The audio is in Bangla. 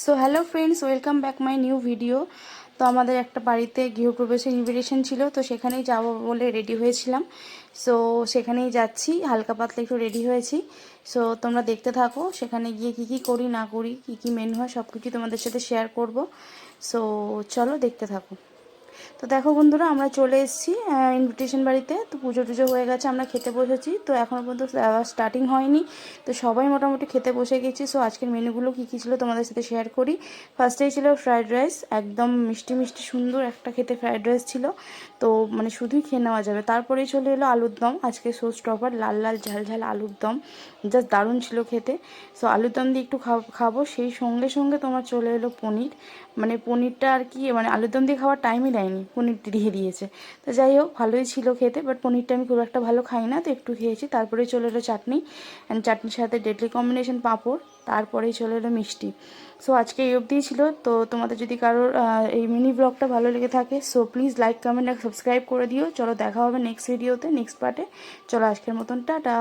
So hello friends, welcome back my new video. তো আমাদের একটা বাড়িতে গৃহপ্রবেশের ইনভিটেশন ছিল, তো সেখানেই যাব বলে রেডি হয়েছিলাম। সো সেখানেই যাচ্ছি, হালকা পাতলা একটু রেডি হয়েছি। সো তোমরা দেখতে থাকো, সেখানে গিয়ে কী কী করি না করি, কী কী মেনু হয় সব কিছু তোমাদের সাথে শেয়ার করব। সো চলো দেখতে থাকো। তো দেখো বন্ধুরা, আমরা চলে এসেছি ইনভিটেশন বাড়িতে। তো পুজো টুজো হয়ে গেছে, আমরা খেতে বসেছি। তো এখনও পর্যন্ত স্টার্টিং হয়নি, তো সবাই মোটামুটি খেতে বসে গেছি। সো আজকের মেনুগুলো কী কী ছিল তোমাদের সাথে শেয়ার করি। ফার্স্টেই ছিল ফ্রায়েড রাইস, একদম মিষ্টি মিষ্টি সুন্দর একটা খেতে ফ্রায়েড রাইস ছিল। তো মানে শুধুই খেয়ে নেওয়া যাবে। তারপরেই চলে এলো আলুর দম, আজকে শো স্টপার লাল লাল ঝাল ঝাল আলুর দম, জাস্ট দারুণ ছিল খেতে। সো আলুর দম দিয়ে একটু খাবো, সেই সঙ্গে সঙ্গে তোমার চলে এলো পনির। মানে পনিরটা আর কি, মানে আলুর দম দিয়ে খাওয়ার টাইমই দেয়নি, পনির দিয়ে দিয়েছে। তো যাই হোক, ভালোই ছিল খেতে, বাট পনিরটা আমি খুব একটা ভালো খাই না, তো একটু খেয়েছি। তারপরেই চলে এলো চাটনি, অ্যান্ড চাটনির সাথে ডেডলি কম্বিনেশন পাঁপড়। তারপরেই চলে এলো মিষ্টি। সো আজকে এই অবধিই ছিল। তো তোমাদের যদি কারোর এই মিনি ব্লগটা ভালো লেগে থাকে, সো প্লিজ লাইক কমেন্ট আর সাবস্ক্রাইব করে দিও। চলো দেখা হবে নেক্সট ভিডিওতে, নেক্সট পার্টে। চলো আজকের মতন টাটা।